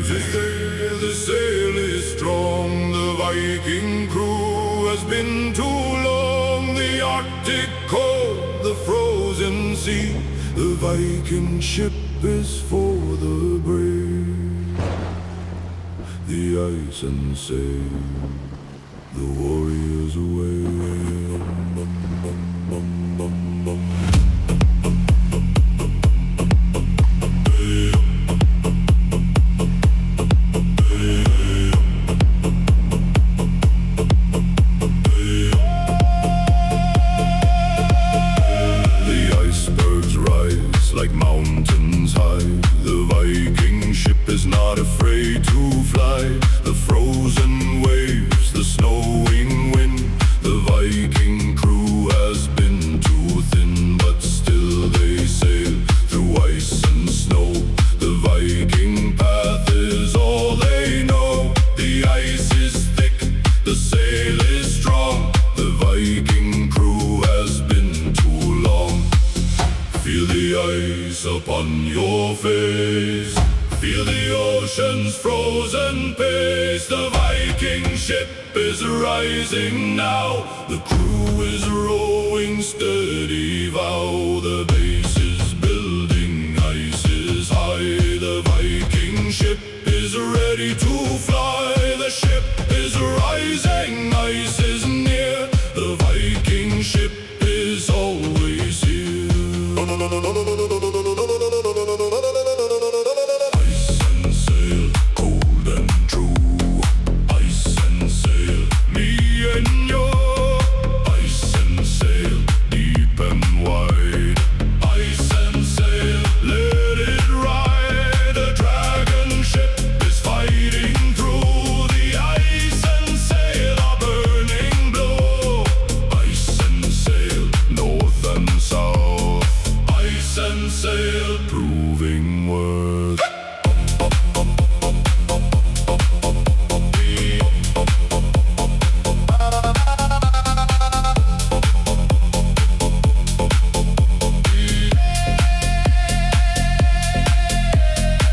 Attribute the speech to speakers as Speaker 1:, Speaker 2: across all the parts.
Speaker 1: The sail is strong, the Viking crew has been too long. The Arctic cold, the frozen sea, the Viking ship is for the brave. The ice and sail, the warriors away. Like mountains high, the Viking ship is not afraid to fly. The frozen waves, the snowing wind, the Viking crew has been too thin, but still they sail through ice and snow. The Viking path is all they know. The ice is thick, the sail is strong. The Viking crew has been too long. Feel the ice upon your face, feel the ocean's frozen pace. The Viking ship is rising now, the crew is rowing steady vow. The base is building, ice is high, the Viking ship is ready to fly. The ship is rising, ice is near, the Viking ship is always here. Ice and sail, cold and true. Ice and sail, me and you. Ice and sail, deep and wide. Ice and sail, let it ride. The dragon ship is fighting through. The ice and sail are burning blue. Ice and sail, north and south. Ice and sail, proving worth.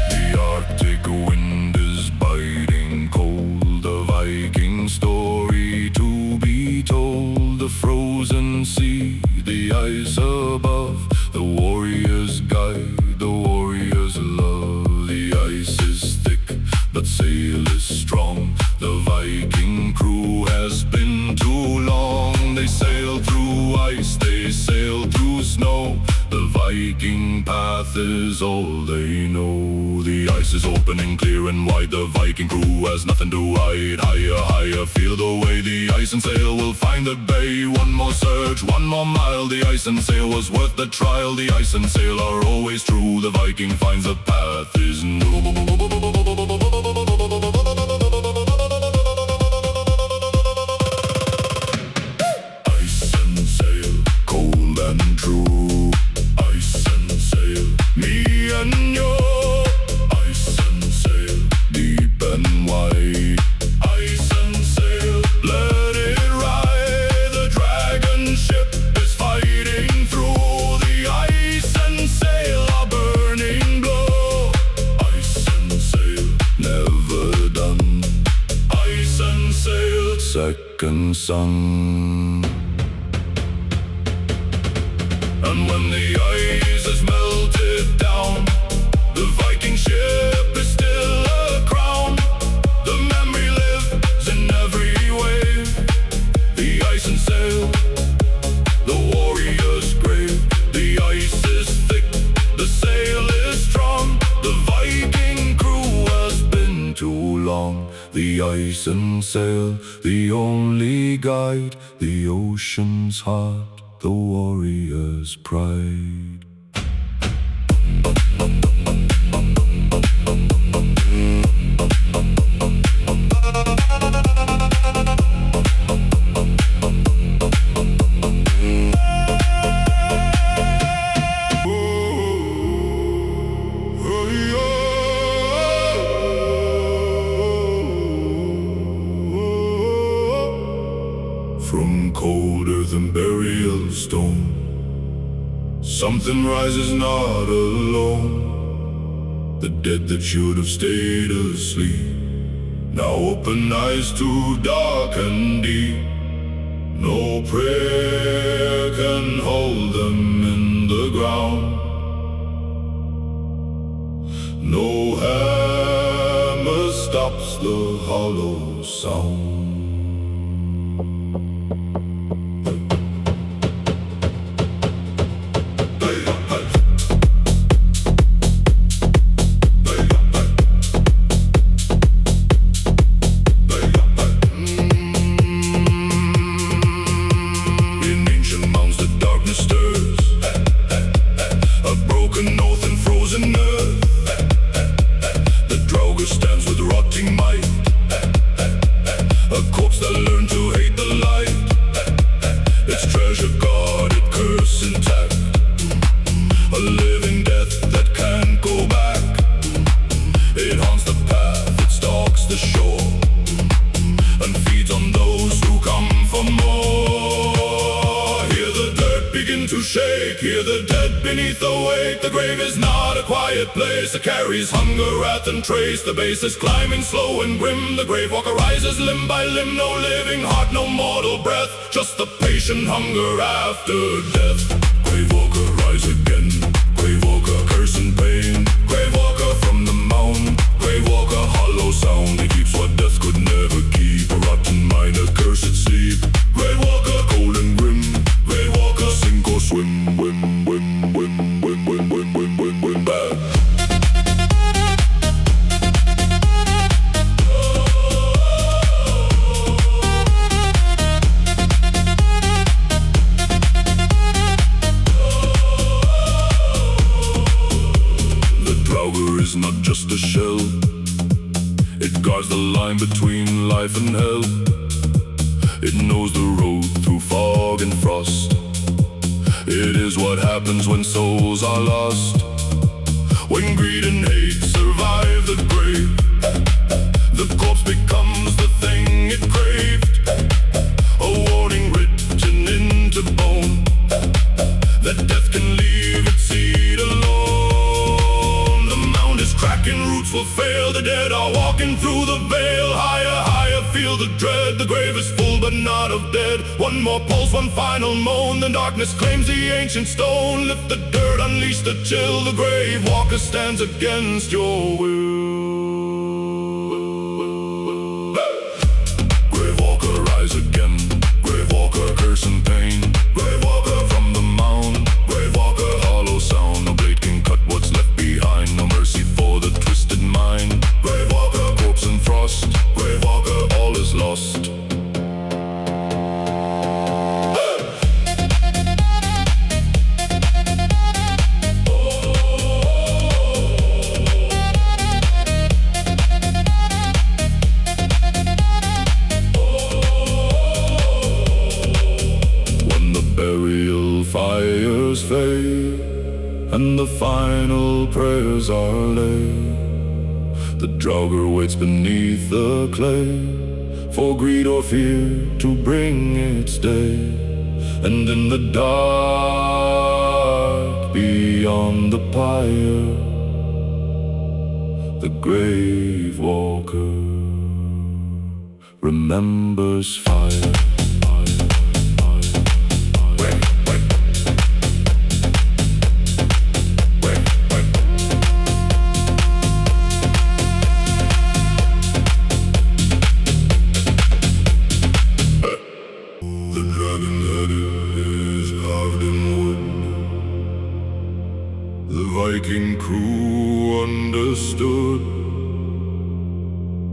Speaker 1: The Arctic wind is biting cold, the Viking story to be told. The frozen sea, the ice above, the warrior's guide, the warrior's love. The ice is thick, but sail is strong. The Viking crew has been too long. They sail through ice, they sail through snow. The Viking path is all they know. The ice is open and clear and wide, the Viking crew has nothing to hide. Higher, higher, feel the way, the ice and sail will find the bay. One more search, one more mile, the ice and sail was worth the trial. The ice and sail are always true, the Viking finds the path is new. Ice and sail, cold and true. Ice and sail, me and you. Ice and sail, deep and wide. Ice and sail, let it ride. The dragon ship is fighting through. The ice and sail are burning blue. Ice and sail, never done. Ice and sail, second sun. And when the ice is melted down, the Viking ship is still a crown. The memory lives in every wave. The ice and sail, the warrior's grave. The ice is thick, the sail is strong. The Viking crew has been too long. The ice and sail, the only guide. The ocean's heart, the warrior's pride. From cold earth and burial stone, something rises not alone. the dead that should have stayed asleep. Now open eyes too dark and deep. No prayer can hold them in the ground. No hammer stops the hollow sound.
Speaker 2: Hear the dead beneath the weight. The grave is not a quiet place. It carries hunger, wrath, and trace. The base is climbing slow and grim. The grave walker rises limb by limb. No living heart, no mortal breath, just the patient hunger after death. Grave walker, rise again. Grave walker, curse and pain. Grave walker from the mound. Grave walker, hollow sound. He keeps what death could never keep. A rotten mind, a cursed sleep. Grave walker, cold and grim. Grave walker, sink or swim. Not just a shell, it guards the line between life and hell. It knows the road through fog and frost. It is what happens when souls are lost. When greed and hate survive the grave, the corpse becomes the thing it craved. A warning written into bone, that death can leave its seed alone. Cracking roots will fail. The dead are walking through the veil. Higher, higher, feel the dread. The grave is full but not of dead. One more pulse, one final moan. The darkness claims the ancient stone. Lift the dirt, unleash the chill. The grave walker stands against your will. Grave walker, rise again. Grave walker, curse and pain. Grave walker from the mound. Grave walker, hollow sound. No blade can cut what's left behind. No mercy for the twisted mind. Grave walker, corpse and frost. Grave walker, all is lost. When the burial fires fade and the final prayers are laid, the draugr waits beneath the clay for greed or fear to bring its day. And in the dark beyond the pyre, the grave walker remembers fire. The Viking crew understood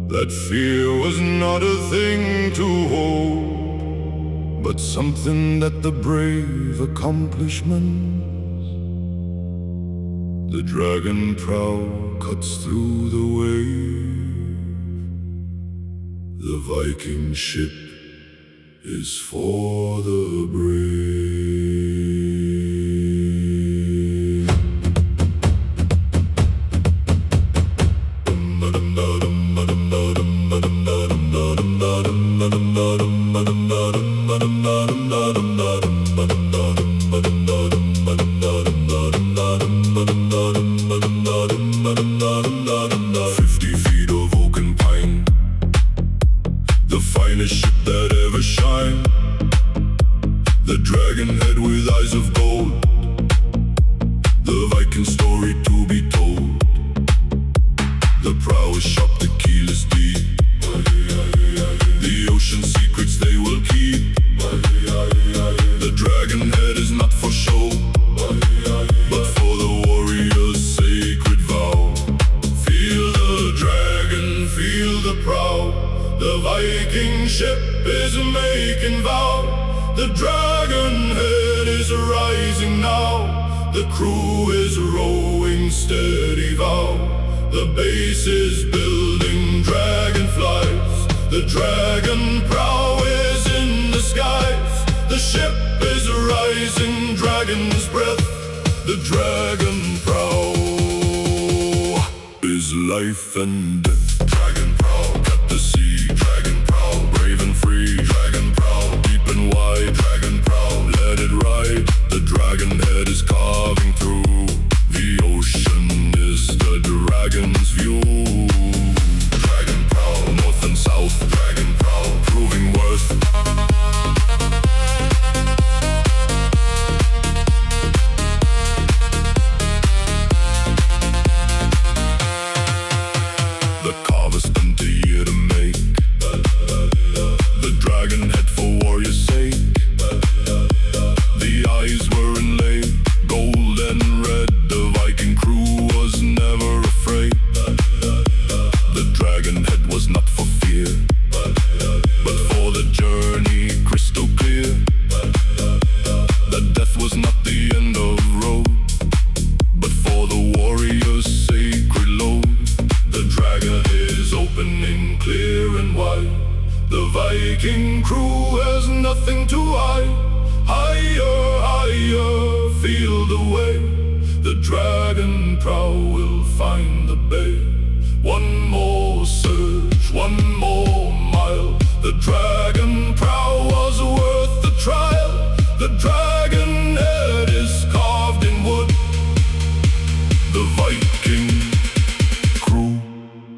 Speaker 2: that fear was not a thing to hold, but something that the brave accomplishments. The dragon PROW cuts through the wave. The Viking ship is for the brave.
Speaker 1: finest ship that ever shined. The dragon head with eyes of gold, the Viking story to be told. The prow is sharp, the keel is deep, the ocean secrets they will keep. The dragon head is not for show, but for the warrior's sacred vow. Feel the dragon, feel the prow. The Viking ship is making vow. The dragon head is rising now. The crew is rowing steady vow. The base is building dragonflies. The dragon prow is in the skies. The ship is rising, dragon's breath. The dragon prow is life and death. Dragon prow, cut the sea. Dragon prow, brave and free. Dragon prow, deep and wide. Dragon prow, let it ride. The dragon head is carving through. The ocean is the dragon's view. Dragon prow, north and south. Dragon prow, proving worth. The carver spent a year to make the dragon head for warrior's sake. The eyes were inlaid, gold and red. The Viking crew was never afraid. The dragon head was not for fear, but for the journey crystal clear. That death was not the end of road, but for the warrior's sacred load. The dragon is opening clear and wide. The Viking crew has nothing to hide. Higher, higher, feel the way. The dragon prow will find the bay. One more surge, one more mile. The dragon prow was worth the trial. The dragon head is carved in wood. The Viking crew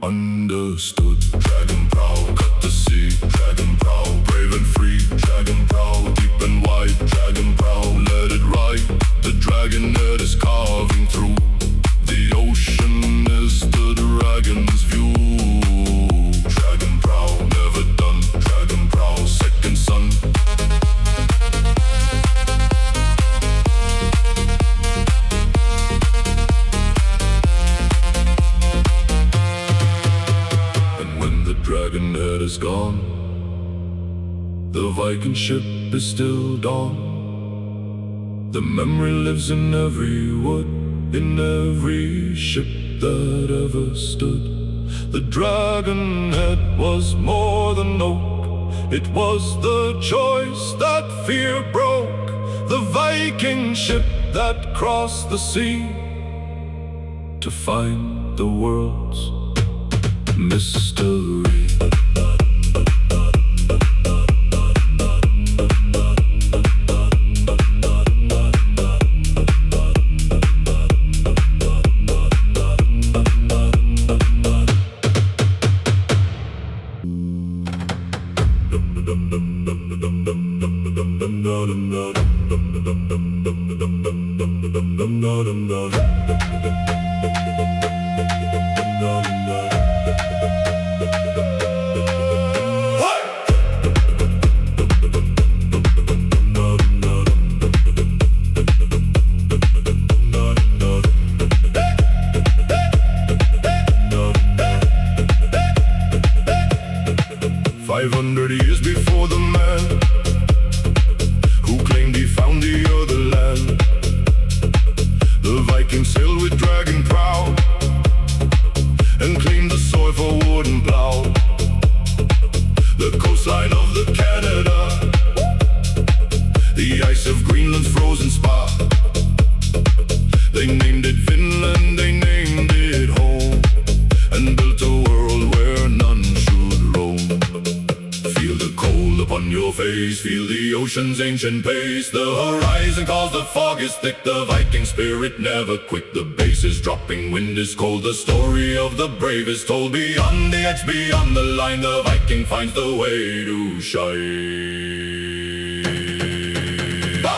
Speaker 1: understood. Dragon prow, cut the sea. Dragon prow, brave and free. Dragon prow, deep and wide. Dragon prow, let it ride. The dragon head is carving through. The ocean is the dragon's view. Dragon prow, never done. Dragon prow, second son. And when the dragon head is gone, the Viking ship is still dawn. The memory lives in every wood, in every ship that ever stood. The dragon head was more than oak. It was the choice that fear broke. The Viking ship that crossed the sea to find the world's mystery. 500 years before the man who claimed he found the other land, the Vikings sailed with dragon prow and cleaned the soil for wood and plow. The coastline of the Canada, the ice of Greenland's frozen spot. They named it Finland, they named it home, and built a world where none should roam. Feel the cold upon your
Speaker 2: your face, feel the ocean's ancient pace. The horizon calls, the fog is thick, the Viking spirit never quit. The bass is dropping, wind is cold, the story of the brave is told. Beyond the edge, beyond the line, the Viking finds the way to shine.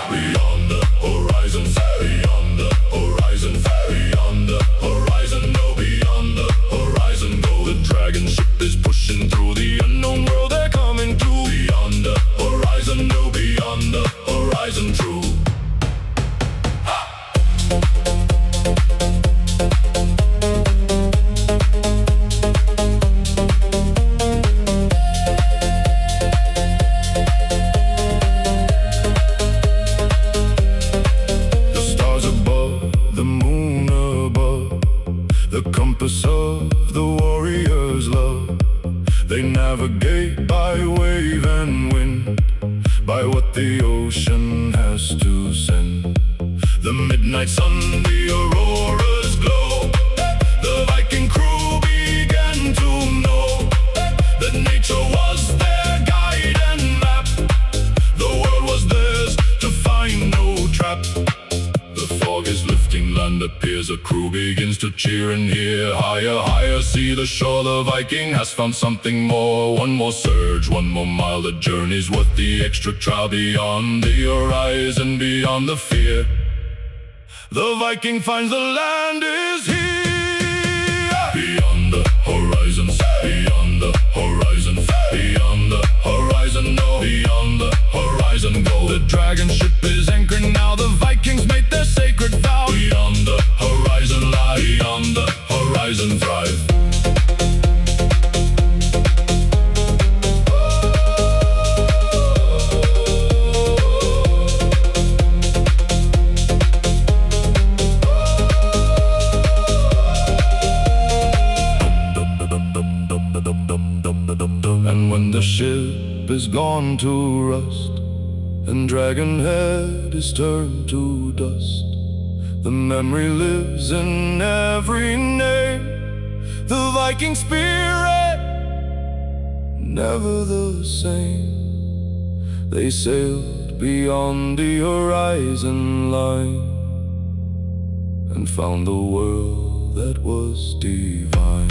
Speaker 2: Beyond the horizon, beyond the horizon, beyond the horizon, no, beyond the horizon go. The dragon ship is pushing through the unknown world they're coming to. Beyond the horizon, no, beyond the horizon, true. Of the warrior's love, they navigate by wave and wind, by what the ocean has to send. The midnight sun, the aurora's glow, the Viking crew began to know that nature was their guide and map. The world was theirs to find, no trap. The fog is lifting, land appears, a crew begins to cheer and hear. Higher, higher, see the shore, the Viking has found something more. One more surge, one more mile, the journey's worth the extra trial. Beyond the horizon, beyond the fear, the Viking finds the land is here. Beyond the horizon, beyond the horizon, beyond the horizon, no, beyond the horizon go. The dragon ship is anchored now, the Vikings made their sacred vow. Beyond the horizon lie, beyond the horizon thrive. And when the ship is gone to rust, and Dragonhead is turned to dust, the memory lives in every name. The Viking spirit, never the same. They sailed beyond the horizon line and found the world that was divine.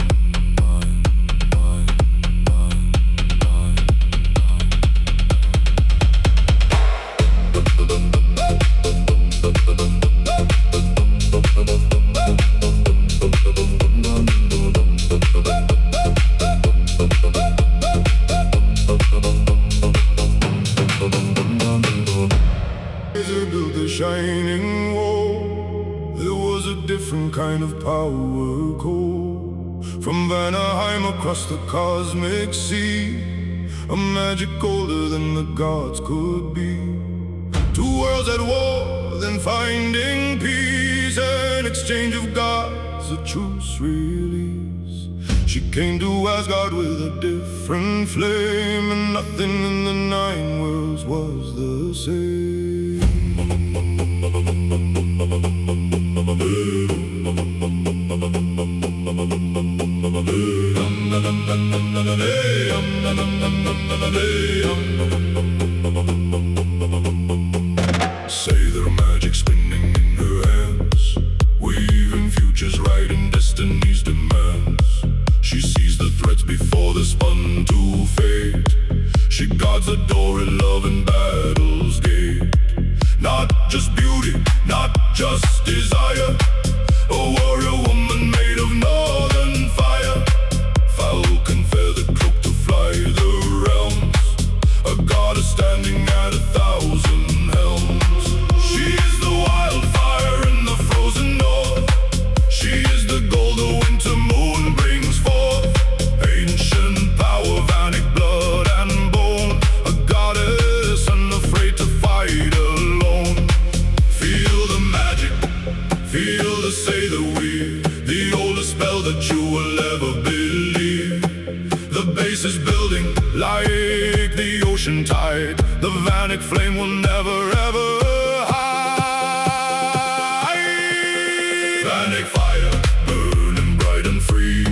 Speaker 2: Built the shining wall. There was a different kind of power call from Vanaheim across the cosmic sea, a magic older than the gods could be. Two worlds at war, then finding peace, an exchange of gods, a truce release. She came to Asgard with a different flame, and nothing in the nine worlds was the same. Say their magic spinning in her hands, weaving futures right in destiny's demands. She sees the threads before they're spun to fate. She guards the door in love and battle's gate. Not just beauty, not just desire, a warrior woman made of northern fire. Falcon feather cloak to fly the realms, a goddess standing at 1,000 helms. She is the wildfire in the frozen north. She is the gold the winter moon brings forth. Ancient power, VANIC blood and bone, a goddess unafraid to fight alone. Feel the magic, feel the say the weird, the oldest spell that you will ever believe. The base is building like the ocean tide. The VANIC flame will never ever hide. VANIC fire, burning bright and free.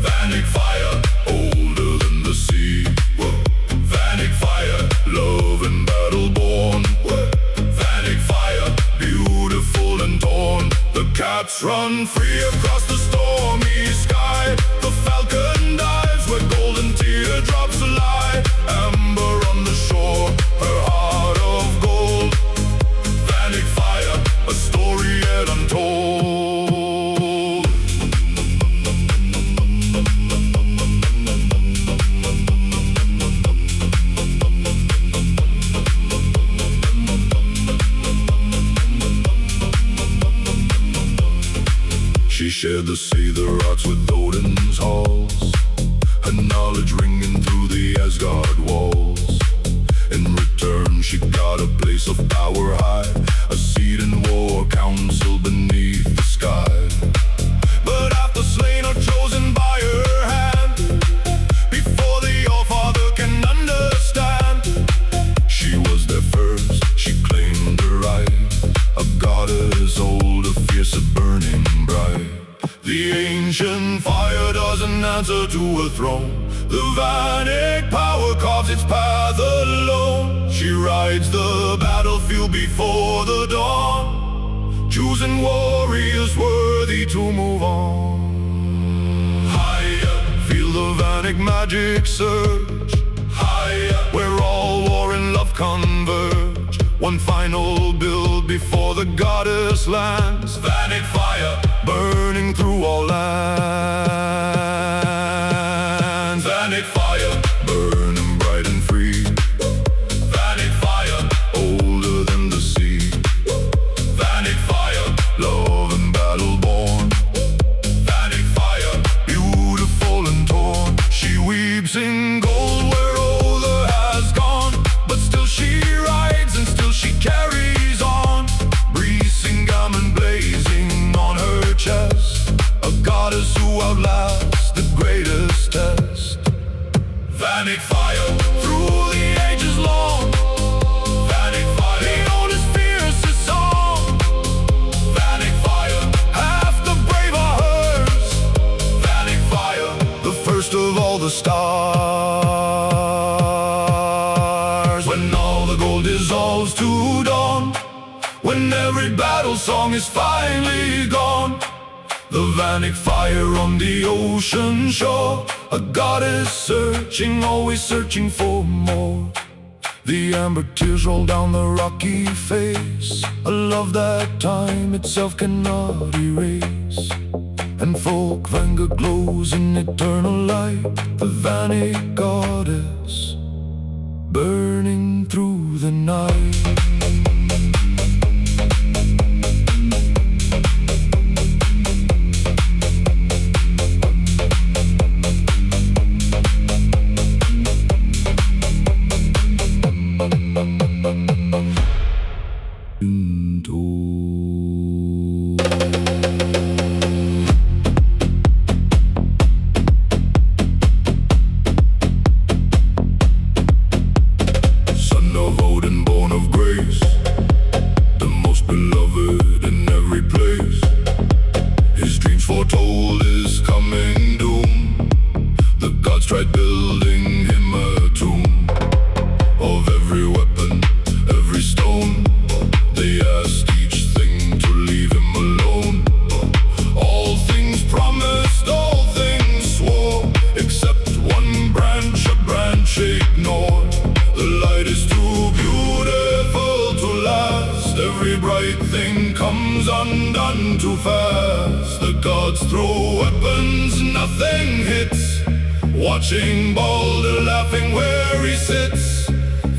Speaker 2: VANIC fire, older than the sea. VANIC fire,
Speaker 1: the Seither arts with Odin's halls, her knowledge ringing through the Asgard walls. In return she got a place of power high, a seat in war council beneath the sky. But after slain or chosen by her hand, before the All-Father can understand, she was there first, she claimed her right, a goddess old, a fierce, a burning bright. The ancient fire doesn't answer to a throne, the VANIC power carves its path alone. She rides the battlefield before the dawn, choosing warriors worthy to move on. Higher, feel the VANIC magic surge, higher, where all war and love converge. One final build before the goddess lands, VANIC fire, burning through all lands. VANIC fire, burning bright and free. VANIC fire, older than the sea. VANIC fire, love and battle born. VANIC fire, beautiful and torn. She weeps in gold where Other has gone, but still she rides and still she carries on. Breezing gammon blazing on her chest, a goddess who outlasts the greatest test. VANIC fire, through the ages long. VANIC fire, the oldest, fiercest song. VANIC fire, half the brave are hers. VANIC fire, the first of all the stars. When all the gold dissolves to dawn, when every battle song is finally gone, the VANIC fire on the ocean shore, a goddess searching, always searching for more. The amber tears roll down the rocky face, a love that time itself cannot erase. And folk Vanguard glows in eternal light, the VANIC goddess burning through the night. Son of Odin, born of grace, the most beloved in every place. His dreams foretold his coming doom. The gods tried building him a tomb. Of every weapon, every stone, they asked each thing to leave him alone. All things promised, all things swore, except one branch, a branch ignored. The light is too beautiful to last, every bright thing comes undone too fast. The gods throw weapons, nothing hits, watching Balder laughing where he sits.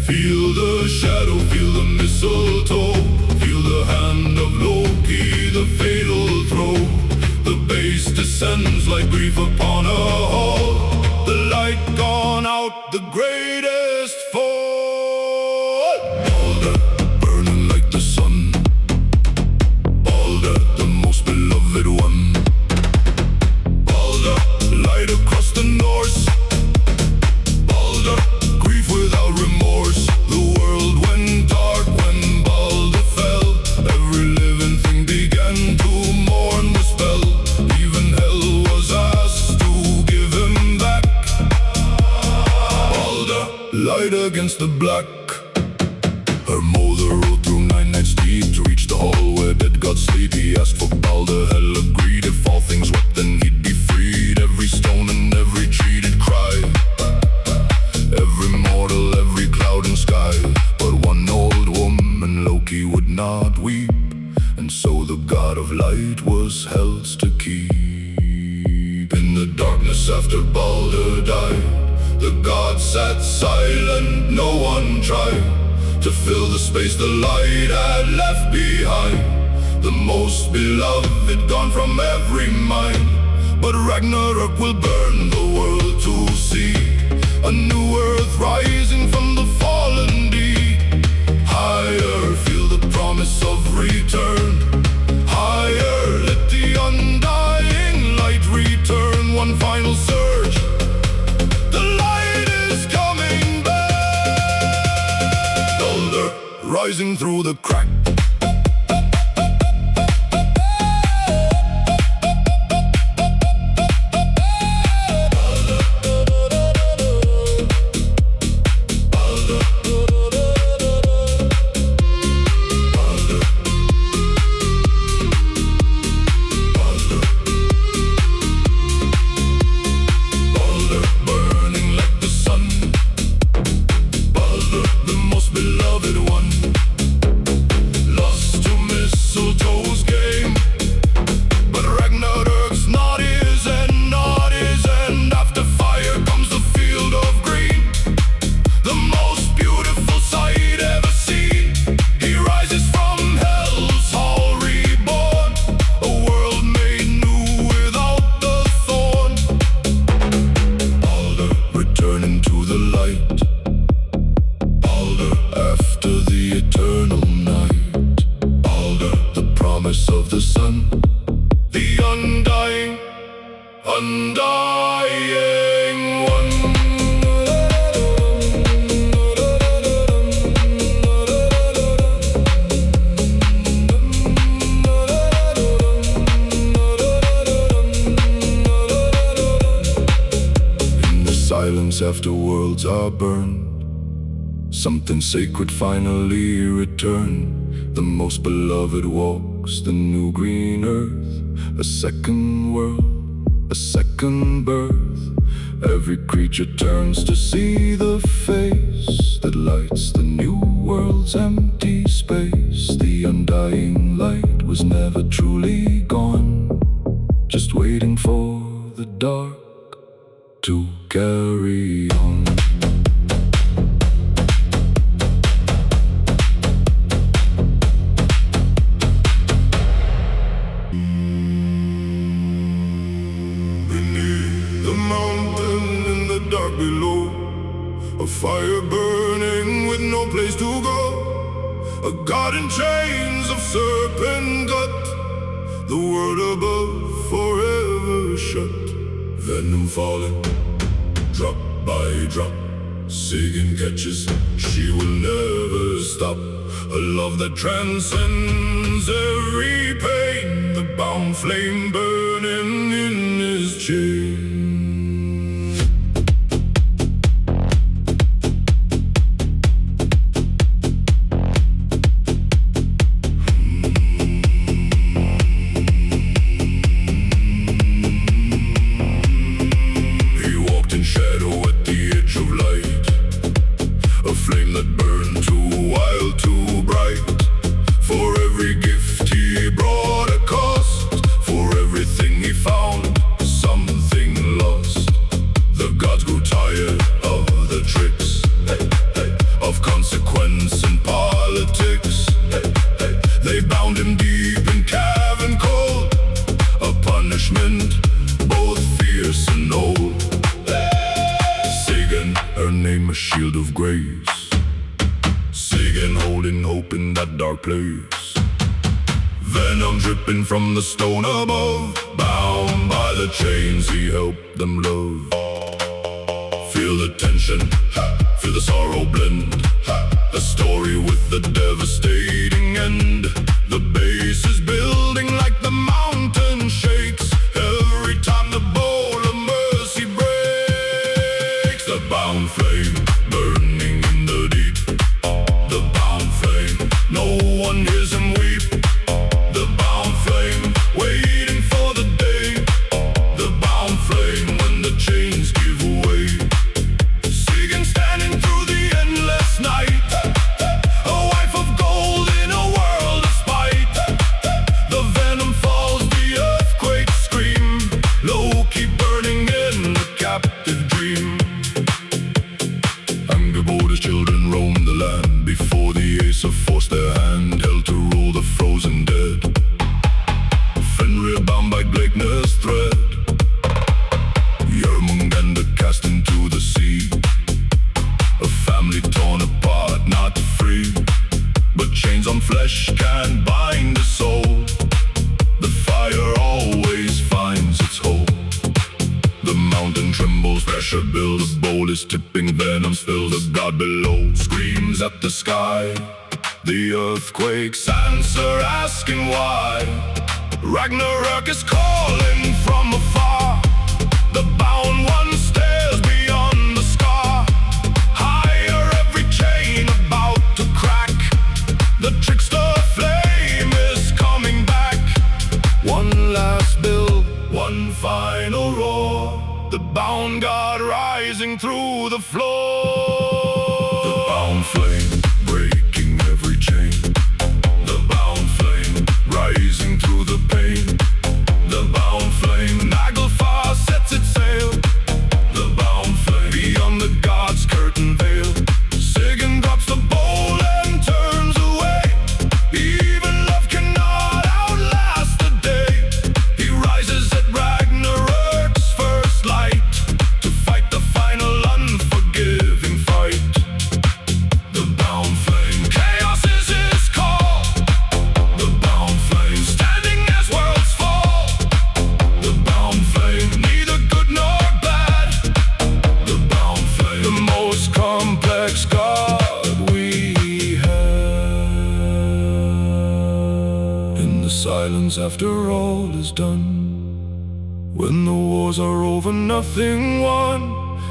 Speaker 1: Feel the shadow, feel the mistletoe, feel the hand of Loki, the fatal throw. The base descends like grief upon a hall, the light gone out, the greatest fall. Balder, burning like the sun, Balder, the most beloved one. Balder, light across the Norse. Balder, grief without remorse. The world went dark when Balder fell, every living thing began to mourn the spell. Even hell was asked to give him back. Balder, light against the black. Her mother rode through 9 nights deep to reach the hall where dead gods sleep. He asked for Balder, hell agreed. If all things wept, then he'd be freed. Every stone and every tree did cry, every mortal, every cloud and sky. But one old woman, Loki, would not weep, and so the god of light was held to keep. In the darkness after Balder died, the gods sat silent, no one tried to fill the space the light had left behind.
Speaker 2: the most beloved, gone from every mind. But Ragnarok will burn the world to see a new earth rising from the fallen deep. Higher, feel the promise of return. Higher, let the undying light return. One final surge, the light is coming back. Thunder rising through the crack. Of the sun, the undying one. In the silence after worlds are burned, something sacred finally returned. The most beloved walks the new green earth, a second world, a second birth. Every creature turns to see the face that lights the new world's empty space. The undying light was never truly gone, just waiting for the dark to carry on. Dark below, a fire burning with no place to go. A god in chains of serpent gut, the world above forever shut. Venom falling, drop by drop. Sigyn catches, she will never stop. A love that transcends every pain. The bound flame burning in his chain. A shield of grace, Sigyn holding hope in that dark place. Venom dripping from the stone above, bound by the chains he helped them love. Feel the tension, feel the sorrow blend, a story with the devastating end. The base is building like the mountain shakes every time the bowl of mercy breaks. The bound flame burning in the deep, the bound flame, no one hears him weep. The bound flame waiting for the day, the bound flame when the chains give way. Sigyn standing through the endless night, a wife of gold in a world of spite. trembles, pressure builds, the bowl is tipping, venom spills. The god below screams at the sky. The earthquakes answer asking why. Ragnarok is calling from afar. The bound one stares beyond the scar. Higher, every chain about to crack. The trickster flame is coming back. One last build, one final roar. The bound god rising through the floor. The bound flame breaking every chain. The bound flame rising through the pain. The bound flame Naglfar sets its sail. The bound flame beyond the god's curtain veil. Sigyn drops the bowl and turns away. Even love cannot outlast the day. He rises at Ragnarok's first light to fight the final unforgiving fight. The bound flame, chaos is his call. The bound flame, standing as worlds fall. The bound flame, neither good nor bad. The bound flame, the most complex god we have. In the silence after all is done, when the wars are over, nothing won,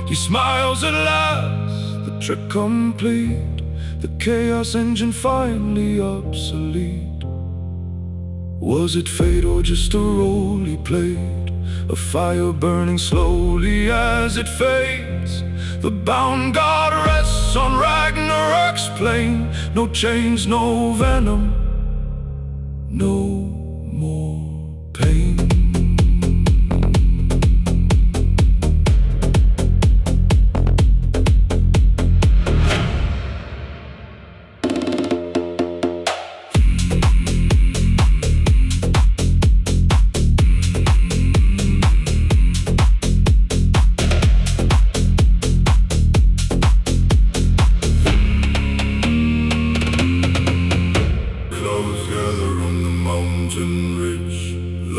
Speaker 2: he smiles at last, the trick complete. The chaos engine finally obsolete. Was it fate or just a role he played? A fire burning slowly as it fades. The bound god rests on Ragnarok's plain. No chains, no venom, no more pain.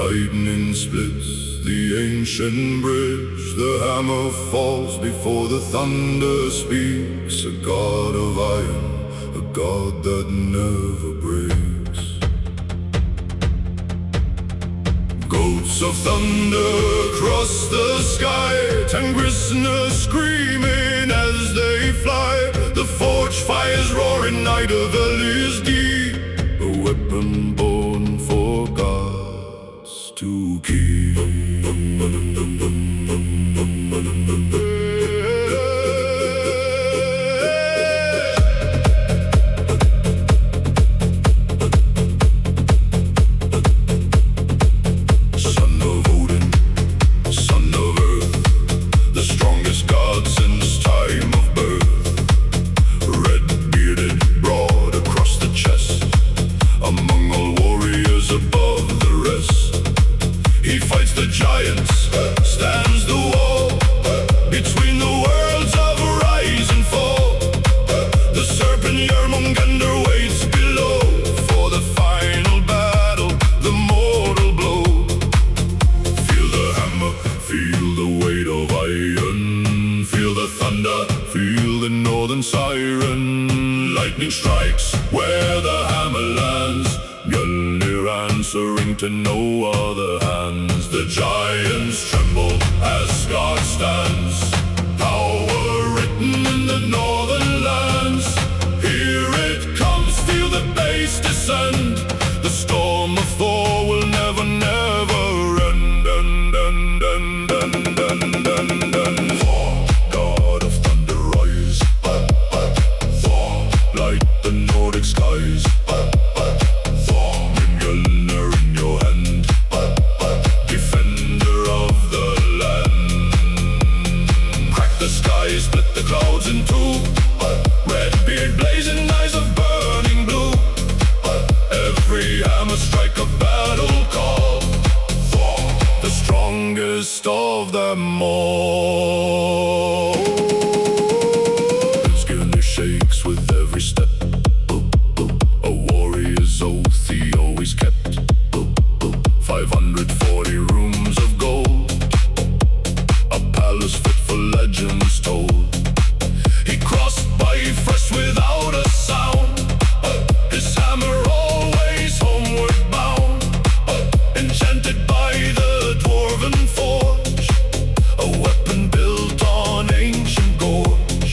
Speaker 2: Lightning splits the ancient bridge. The hammer falls before the thunder speaks. A god of iron, a god that never breaks. Goats of thunder cross the sky. Tangrisna screaming as they fly. The forge fires roaring, night of Elisgi. A weapon born for gods to keep. Son of Odin, son of earth, the strongest god since time of birth. Red-bearded, broad across the chest, among all warriors above the rest. He fights the giants, stands the wall, between the worlds of rise and fall. The serpent Jörmungandr waits below, for the final battle, the mortal blow. Feel the hammer, feel the weight of iron. Feel the thunder, feel the northern siren. Lightning strikes where the hammer lands. Mjölnir answering to no other hands. The giants tremble as God stands. Power written in the northern lands. Here it comes, feel the bass descend. The storm of Thor will never, never end. Thor, god of thunder, rise. Thor, light the Nordic skies. Mjölnir in your hand, defender of the land. Crack the sky, split the clouds in two. Red beard blazing, eyes of burning blue. Every hammer strike a battle call. Thor, the strongest of them all. Skirnir shakes with every step. A warrior's oath he always kept. 540 rooms of gold, a palace fit
Speaker 1: for legends told. He crossed Bifrost without a sound, his hammer always homeward bound, enchanted by the dwarven forge, a weapon built on ancient gorge.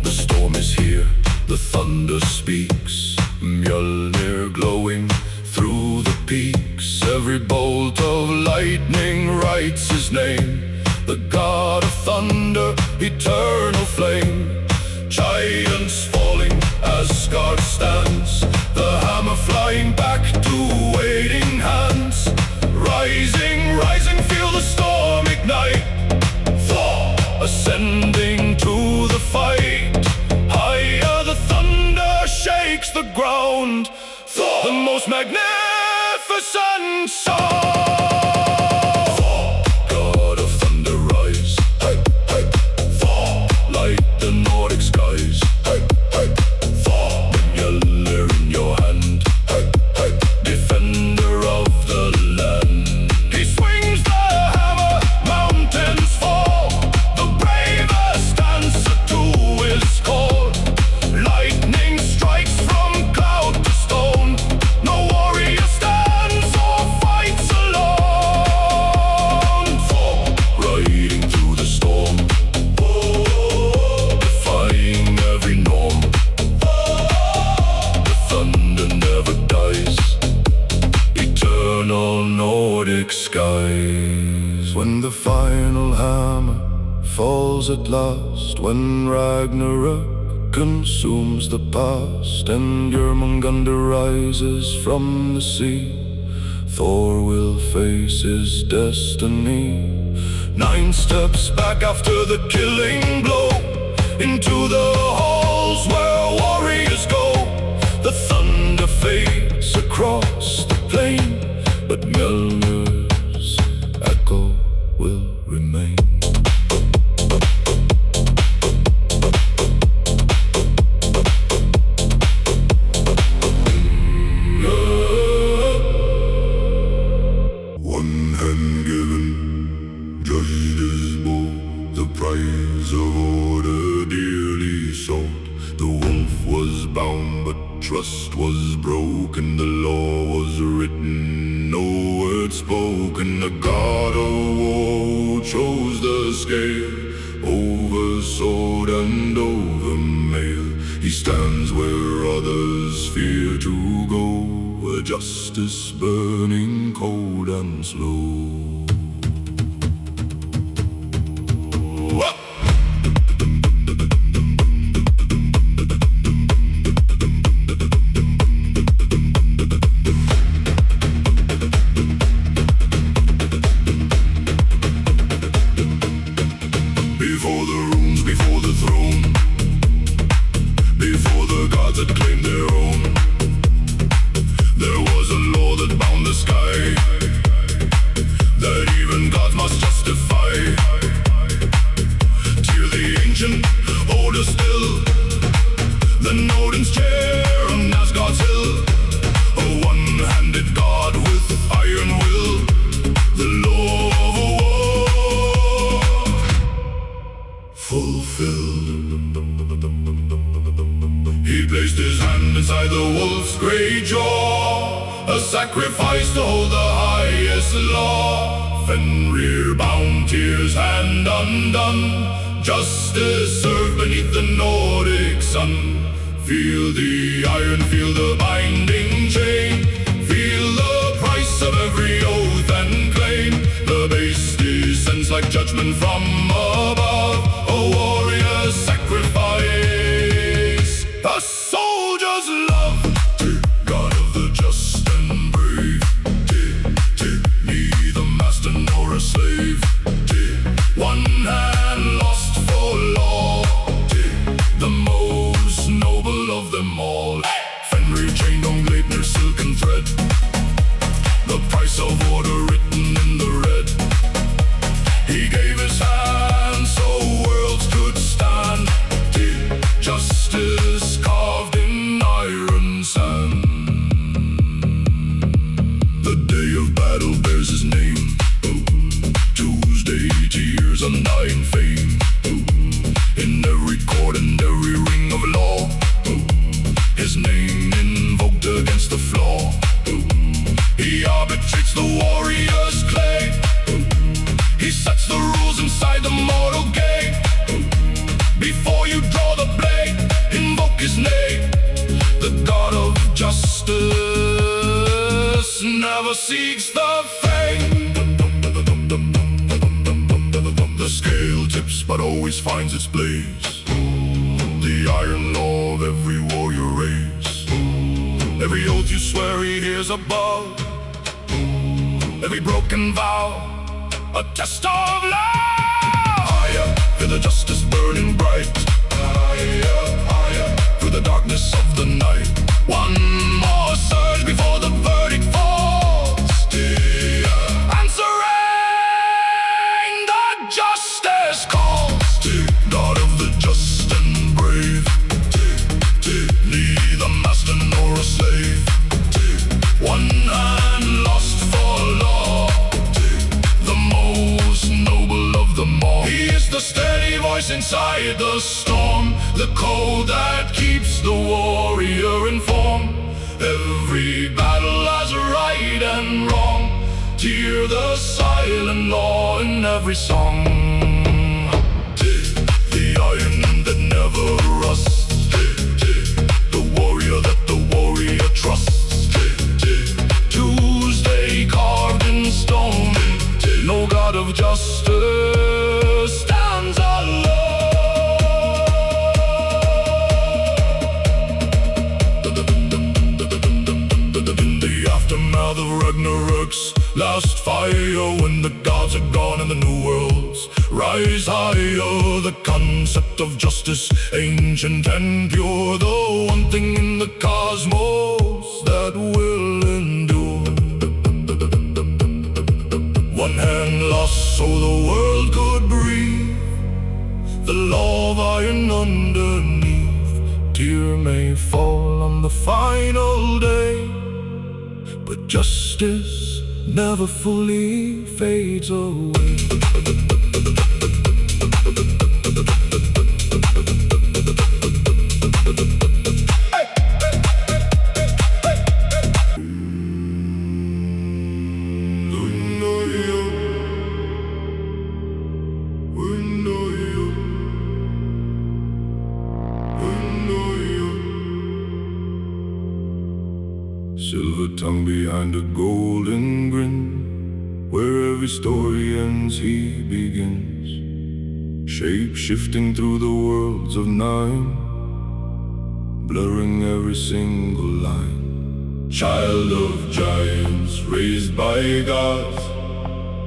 Speaker 1: The storm is here, the thunder speaks, MJÖLNIR glowing through the peaks. Every bolt of lightning writes his name, the god of thunder, eternal flame. Giants falling, Asgard stands, the hammer flying back to waiting hands. Rising, rising, feel the storm ignite, Thor ascending to the fight. Higher the thunder shakes the ground, Thor, the most magnificent sound. Thor, god of thunder, rise, hey, hey. Thor, light the Nordic skies, hey, hey. Thor, MJÖLNIR in your hand, hey, hey. Defender of the land. He swings the hammer, mountains fall, the bravest answer to his call. Lightning strikes from cloud to stone, no warrior stands or fights alone. Thor, riding through the storm, defying every norm. The thunder never dies, eternal Nordic skies. When the final hammer falls at last, when Ragnarök consumes the past, and Jörmungandr rises from the sea, Thor will face his destiny. 9 steps back after the killing blow, into the halls where warriors go. The thunder fades across the plain, but Mjölnir's echo will remain.
Speaker 2: One hand given, judged as bold, the prize of order dearly sold. The wolf was bound, but trust was broken. The law was written, no word spoken. The god of war chose the scale, over sword and over mail. He stands where others fear to go, where justice burning cold and slow. Before the runes, before the throne, before the gods had claimed their own, there was a law that bound the sky, that even gods must justify. Tear the ancient order still, the Odin's chair on Asgard's hill, a one-handed god with iron will, the law of war fulfilled. He placed his hand inside the wolf's great jaw, a sacrifice to hold the highest law. Fenrir bound, tears hand undone, justice served beneath the Nordic sun. Feel the iron, feel the binding chain, feel the price of every oath and claim. The base descends like judgment from above, a warrior's sacrifice, a soldier's love. God of the just and brave, neither master nor a slave. One hand lost for law, the most noble of them all. Fenrir chained on Gleipnir's silken thread, the price of order written in the red. He gave his hand never seeks the fame. The scale tips but always finds its place. The iron law of every warrior race. Every oath you swear he hears above. Every broken vow, a test of love. Higher, feel the justice burning bright. Higher, higher, through the darkness of the night. One more surge before the verdict falls. Answering the justice calls. God of the just and brave. Neither master nor a slave. One hand lost for law. The most noble of them all. He is the steady voice inside the storm. The code that keeps the warrior informed. Every battle has a right and wrong. Hear the silent law in every song. The iron that never rusts. The warrior that the warrior trusts. Tuesday carved in stone. No God of justice stands alone. In the aftermath of Ragnarok's last fire, when the gods are gone and the new worlds rise higher, the concept of justice, ancient and pure, the one thing in the cosmos that will endure. One hand lost so the world could breathe. The law of iron underneath. Tear may fall on the final day, but justice never fully fades away. Silver tongue behind a golden grin. Where every story ends, he begins. Shape-shifting through the worlds of nine, blurring every single line. Child of giants, raised by gods,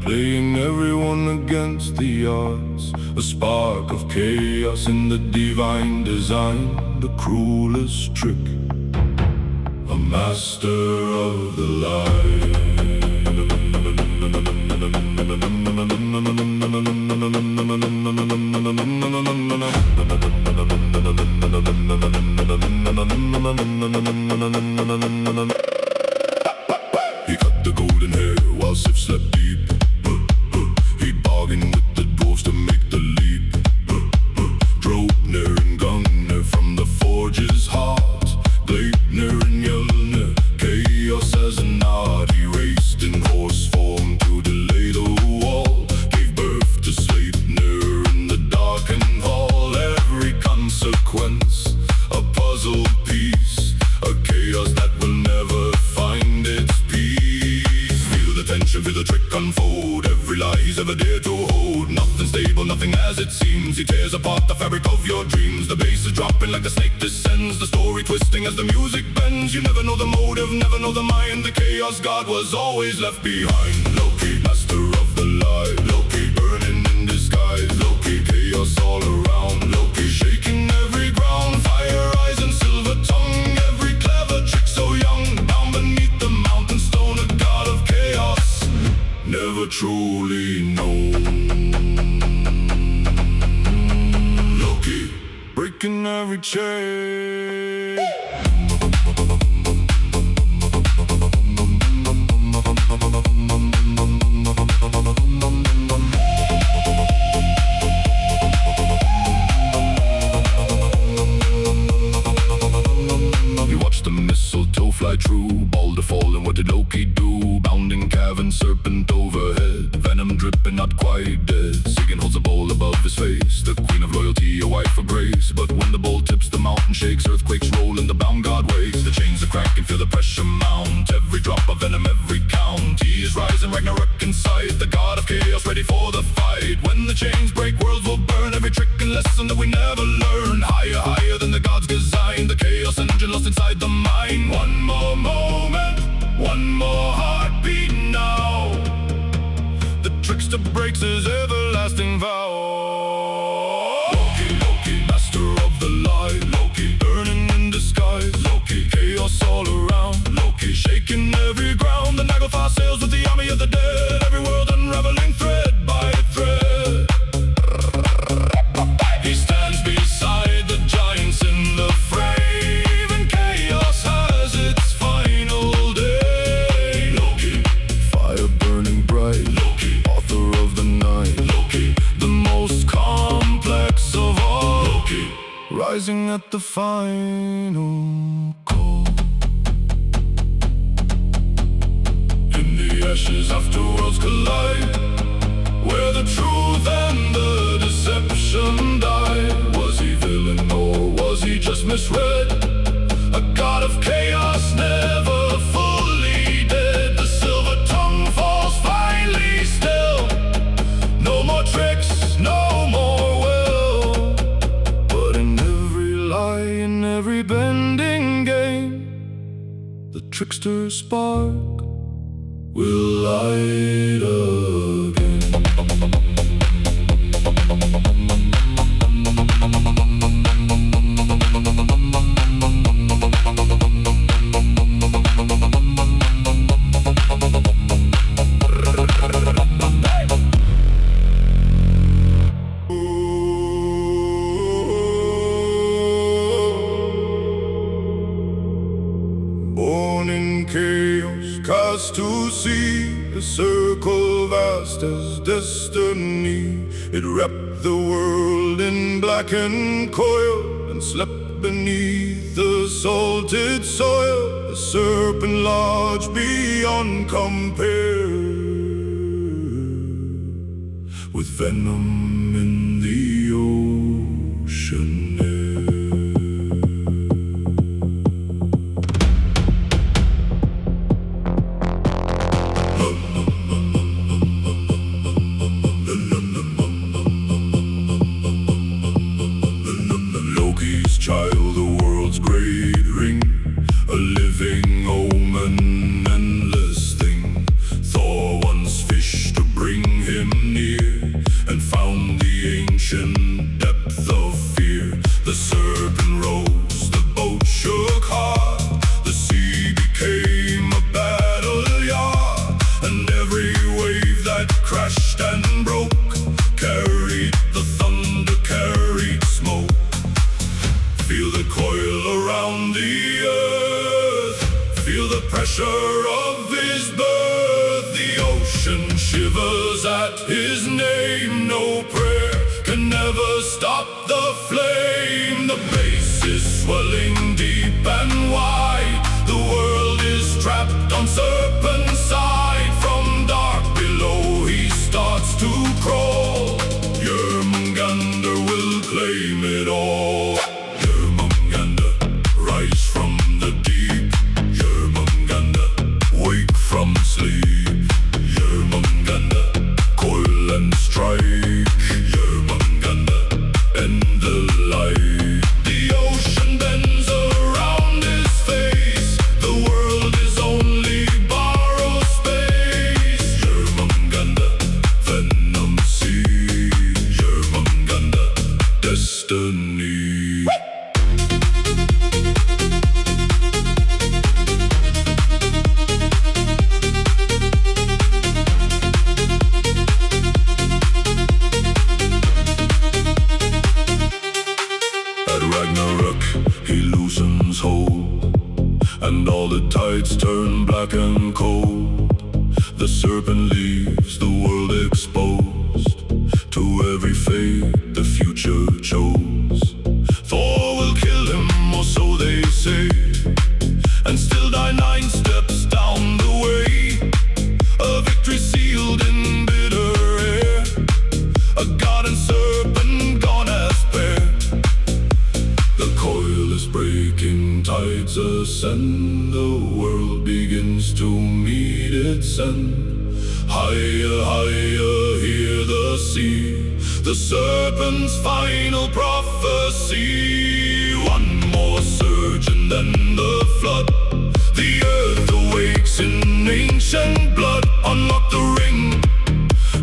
Speaker 2: playing everyone against the odds. A spark of chaos in the divine design. The cruelest trick, a master of the light. He cut the golden hair while Sif slept deep. He bargained with the dwarves to make the leap. Draupnir and Gungnir from the forge's heart. Gleipnir and Mjölnir, chaos as a nod. He raced in horse form to delay the wall. Gave birth to Sleipnir in the darkened hall. Every consequence, a puzzle piece. A chaos that will never find its peace. Feel the tension, feel the trick unfold. Every lie he's ever dared to hold. Nothing stable, nothing as it seems. He tears apart the fabric of your dreams. The bass is dropping like the snake descends. The story twisting as the music bends. You never know the motive, never know the mind. The chaos god was always left behind. Loki, master of the light. Loki, burning in disguise. Loki, chaos all around. Loki, shaking every ground. Fire eyes and silver tongue. Every clever trick so young. Down beneath the mountain stone, a god of chaos, never truly known. Loki, breaking every chain. You watch the mistletoe fly true. Balder falling, what did Loki do? Bounding cavern, serpent overhead. Venom dripping, not quite dead. Sigyn holds a bowl above his face. The queen of loyalty, a wife of grace. But when the bowl tips, the mountain shakes. Earthquakes roll and the bound god wakes. The chains are cracking, feel the pressure mount. Every drop of venom, every count. the chains break, worlds will burn. Every trick and lesson that we never learn. Higher, higher than the gods' design. The chaos engine lost inside the mind. One more moment, one more heartbeat now. The trickster breaks his everlasting vow. Loki, Loki, master of the lie. Loki, burning in disguise. Loki, chaos all around. Loki, shaking every ground. The Naglfar sails with the army of the dead. Every world unraveling thread by thread. He stands beside the giants in the fray. And chaos has its final day. Loki, fire burning bright. Loki, author of the night. Loki, the most complex of all. Loki, rising at the final call. In the ashes after worlds collide, where the truth and the deception die. Was he villain or was he just misread? A god of chaos never fully dead. The silver tongue falls finally still. No more tricks, no more will. But in every lie, in every bending game, the trickster's spark will light again. Born in chaos, cast to sea, a circle vast as destiny. It wrapped the world in blackened coil and slept beneath the salted soil. A serpent large beyond compare, with venom in the ocean air. Child, the world's great ring, a living omen, endless thing. Thor once fished to bring him near, and found the ancient depth of fear. The serpent rose, the boat shook hard, the sea became a battle yard, and every wave that crashed and broke carried the thunder, carried smoke. Feel the coil around the earth, feel the pressure of his birth. The ocean shivers at his name. No prayer can ever stop the flame. The base is swelling deep and wide. The world is trapped on Serpent's side. From dark below he starts to crawl. Jörmungandr will claim it all. Rise from the deep, Jörmungandr, wake from sleep. Jörmungandr, coil and strike. Jörmungandr, end the light. The ocean bends around his face. The world is only borrowed space. Jörmungandr, venom seed. Jörmungandr, destiny. He loosens hold, and all the tides turn black and cold. The serpent leaves the world exposed to every fate the future chose. Thor will kill him, or so they say, and still die 9 steps down the way. A victory sealed in bitter air, a god and serpent gone as pair. The coil is breaking, tides ascend. The world begins to meet its end. Higher, higher, hear the sea. the serpent's final prophecy. One more surge and then the flood. The earth awakes in ancient blood. Unlock the ring,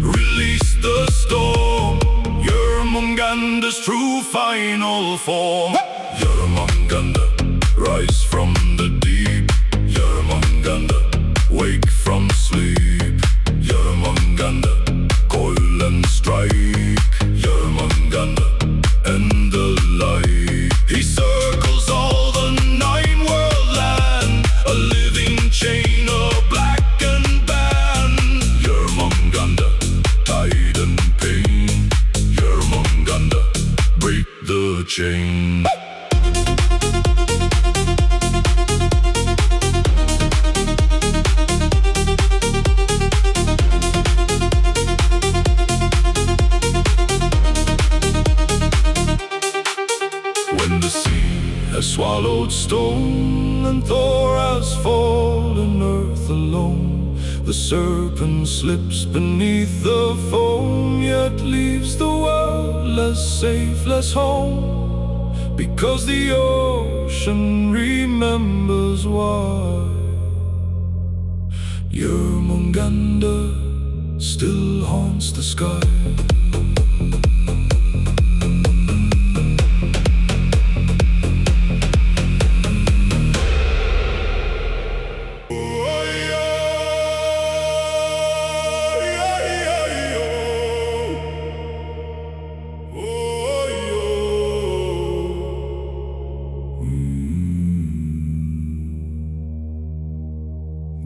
Speaker 2: release the storm. Jörmungandr's true final form. Jörmungandr, rise from the deep. Jörmungandr, wake from sleep. Jörmungandr, coil and strike. Jörmungandr, end the light. He circles all the 9 world land, a living chain, a blackened band. Jörmungandr, tide and pain. Jörmungandr, break the chain. Swallowed stone and Thor has fallen, earth alone. The serpent slips beneath the foam, yet leaves the world less safe, less home. Because the ocean remembers why. Jörmungandr still haunts the sky.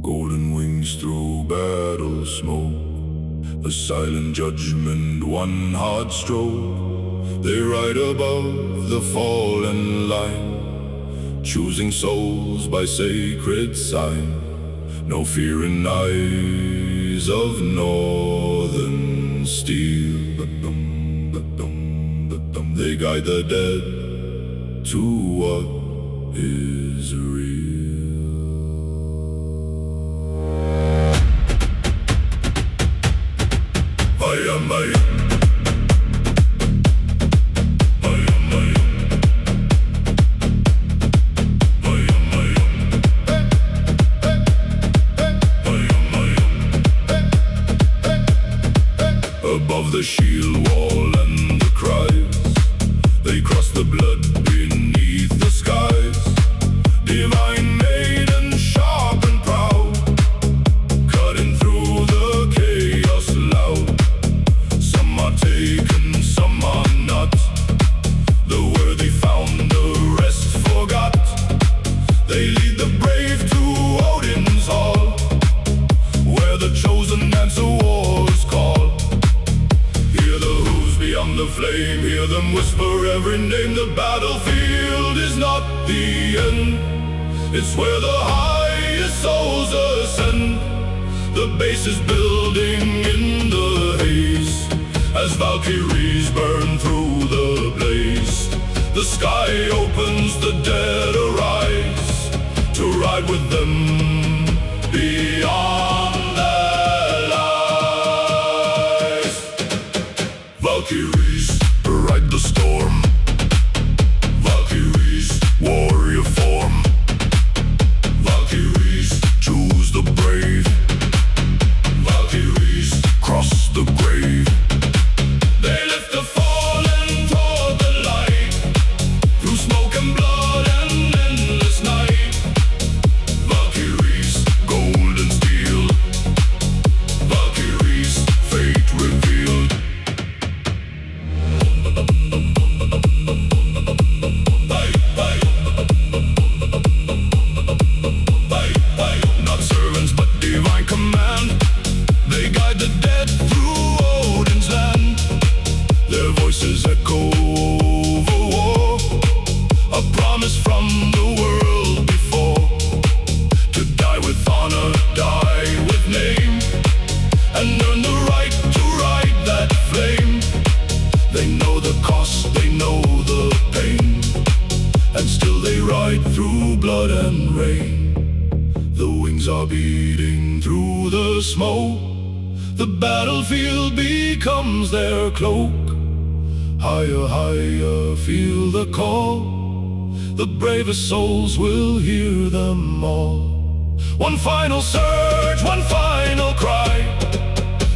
Speaker 2: Golden wings through battle smoke, a silent judgment, one hard stroke. They ride above the fallen line, choosing souls by sacred sign. No fear in eyes of northern steel. They guide the dead to what is real. Above the shield wall and the cries, they cross the blood beneath the skies. Divine maiden, sharp and proud, cutting through the chaos loud. Some are taken, some are not. The worthy found, the rest forgot. They lead the brave to Odin's hall, where the chosen answer war's call. Hear the hooves beyond the flame, hear them whisper every name. The battlefield is not the end, it's where the highest souls ascend. The base is building in the haze, as Valkyries burn through the blaze. The sky opens, the dead arise, to ride with them beyond their lives. Valkyries, ride the storm. Valkyries, warrior form. Valkyries, choose the brave. Valkyries, cross the grave. They lift the fallen toward the light, through smoke and blood and endless night. Valkyries, gold and steel. Valkyries, fate revealed. Not servants but divine command. They guide the dead through Odin's land. Their voices echo over war, a promise from the world before. To die with honor, die with name, and earn the right to ride that flame. They know the cost, they know the pain, and still they ride through blood and rain. The wings are beating through the smoke, the battlefield becomes their cloak.
Speaker 1: Higher, higher, feel the call. The bravest souls will hear them all. One final surge, one final cry.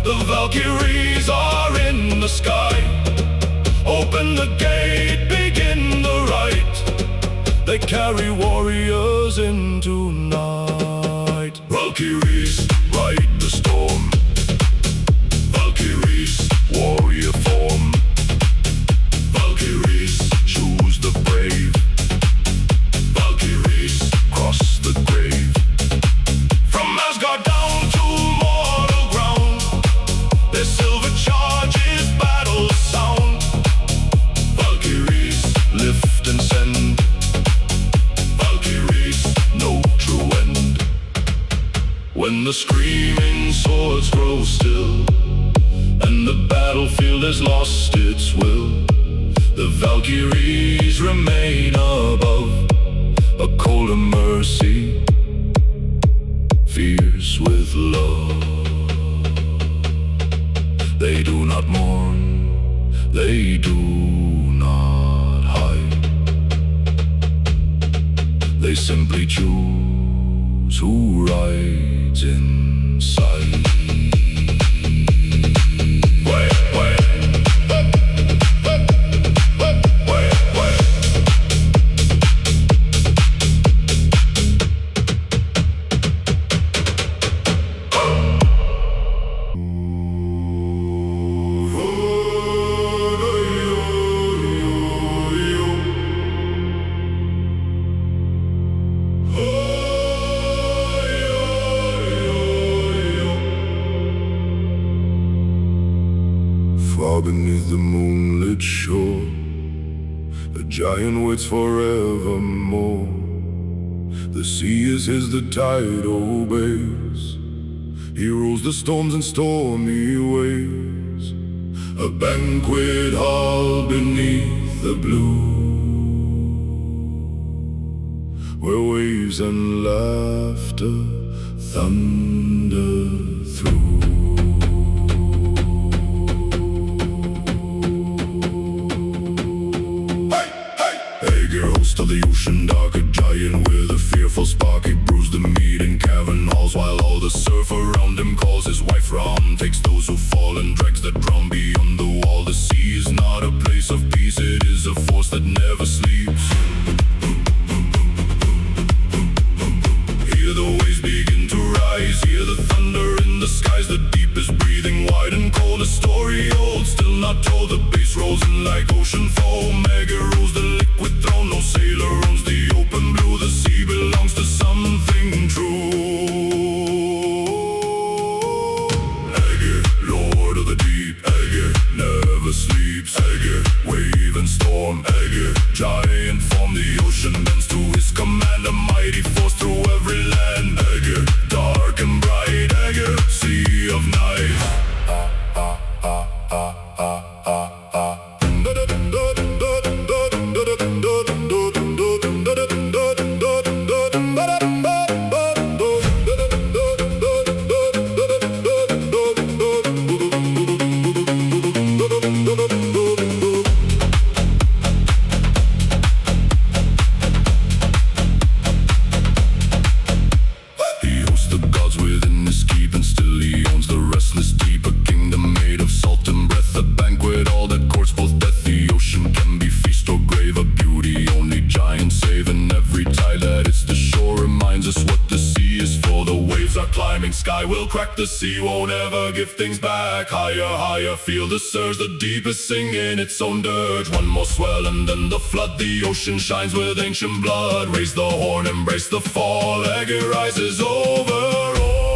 Speaker 1: The Valkyries are in the sky. Open the gate, begin the rite. They carry warriors into night. Valkyries, ride the storm. Valkyries, warrior form. Valkyries, choose the brave. Valkyries, cross the grave. From Asgard down to mortal ground, their silver charges battle sound. Valkyries, lift and send. Valkyries, no true end. When the screaming swords grow still, and the battlefield has lost its will, the Valkyries remain above, a cold mercy, fierce with love. They do not mourn, they do not hide. They simply choose who rides inside. Far beneath the moonlit shore, a giant waits forevermore. The sea is his, the tide obeys. He rules the storms and stormy waves. A banquet hall beneath the blue, where waves and laughter thunder through. Host of the ocean dark, a giant with a fearful spark. He brews the meat in cavern halls, while all the surf around him calls. His wife round takes those who fall and drags the drown beyond the wall. The sea is not a place of peace, it is a force that never sleeps. Hear the waves begin to rise, hear the thunder in the skies. The deep is breathing wide and cold, a story old, still not told. The bass rolls in like ocean foam. Mega rules the liquid throne, no sailor owns the open blue. The sea belongs to something true. Ægir, lord of the deep. Ægir, never sleeps. Ægir, wave and storm. Ægir, giant form, the ocean bends to his command. A mighty force through every land. Ægir, dark and bright. Ægir, sea of night. Sky will crack, the sea won't ever give things back. Higher, higher, feel the surge, the deep is singing its own dirge. One more swell and then the flood, the ocean shines with ancient blood. Raise the horn, embrace the fall, Ægir rises over all.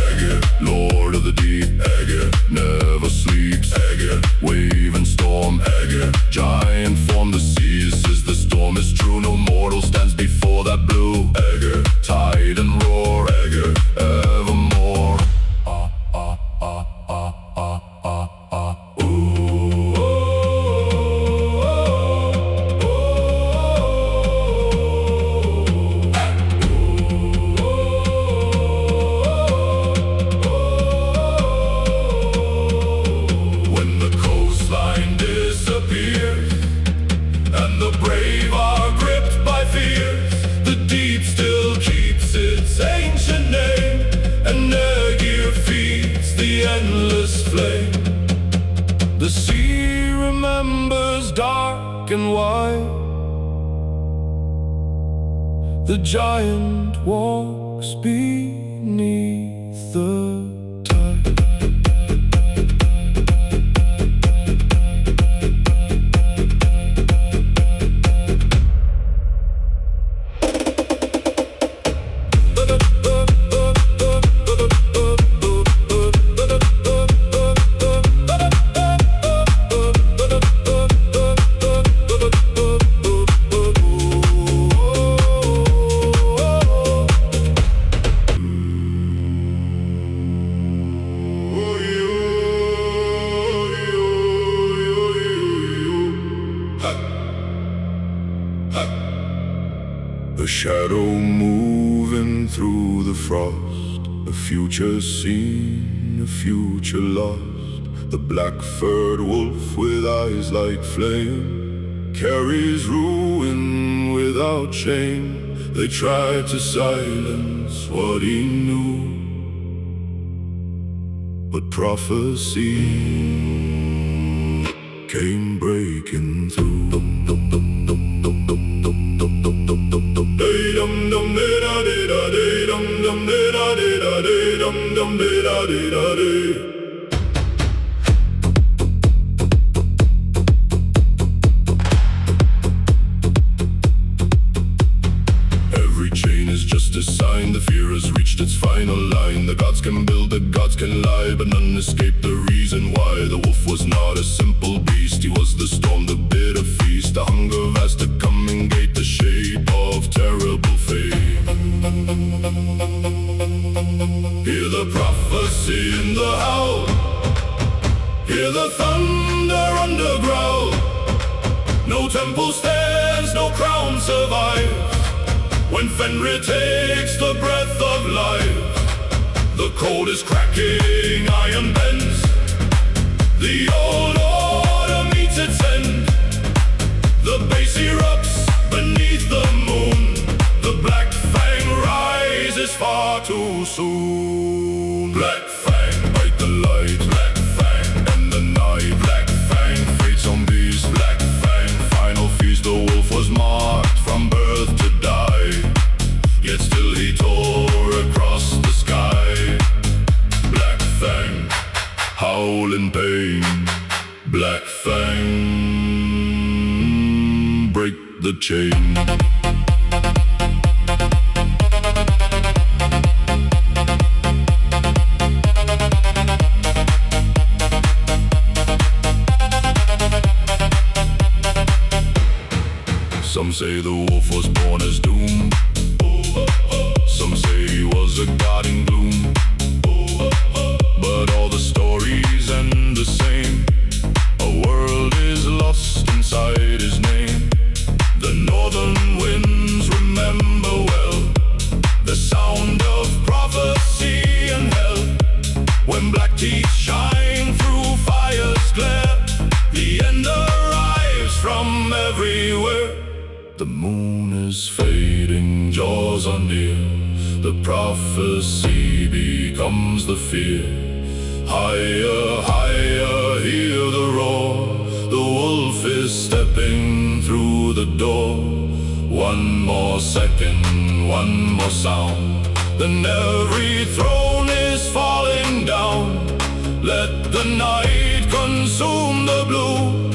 Speaker 1: Ægir, lord of the deep. Ægir, never sleeps. Ægir, wave and storm. Ægir, giant form, the sea says the storm is true. No mortal stands before that blue. Ægir, tide and roar. Ægir, evermore.
Speaker 2: remembers dark and wide. The giant walks beneath the tide.
Speaker 1: A shadow moving through the frost, a future seen, a future lost. The black-furred wolf with eyes like flame carries ruin without shame. They tried to silence what he knew, but prophecy came breaking through. Every chain is just a sign, the fear has reached its final line. The gods can build, the gods can lie, but none escape the reason why. The wolf was not a simple beast, he was the storm, the bitter feast. The hunger vast, the coming gate, the shape of terrible fate. Hear the prophecy in the howl, hear the thunder underground. No temple stands, no crown survives when Fenrir takes the breath of life. The code is cracking, iron bends. The old order meets its end. The base erupts beneath the moon. The black fang rises far too soon. Black fang, bite the light. Black fang, end the night. Black fang, fate zombies. Black fang, final feast. The wolf was marked from birth to die, yet still he tore across the sky. Black fang, howl in pain. Black fang, break the chain. Some say the wolf was born as doom. Some say he was a god in gloom. But all the stories end the same. A world is lost inside his name. The northern winds remember well the sound of prophecy and hell. When black teeth shine through fire's glare, the end arrives from everywhere. The moon is fading, jaws are near. The prophecy becomes the fear. Higher, higher, hear the roar. The wolf is stepping through the door. One more second, one more sound, then every throne is falling down. Let the night consume the blue.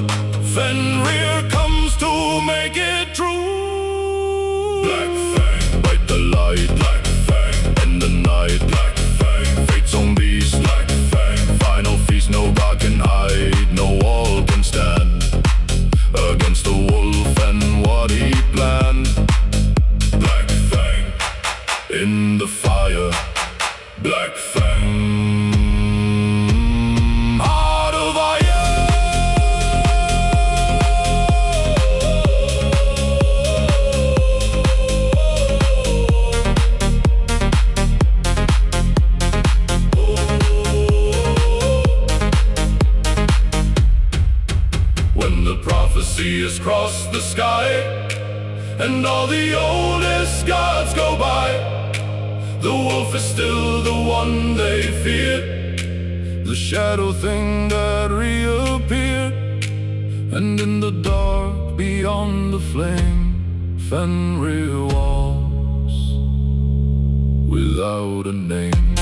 Speaker 1: Fenrir comes to make it true. Black fang, bite the light. Black fang, end the night. Black fang, fate zombies. Black fang, final feast. No god can hide, no wall can stand against the wolf and what he planned. Black fang, in the fire. Black fang, heart of iron. When the prophecy has crossed the sky and all the oldest gods go by, the wolf is still the one they feared, the shadow thing that reappeared. And in the dark beyond the flame, Fenrir walks without a name.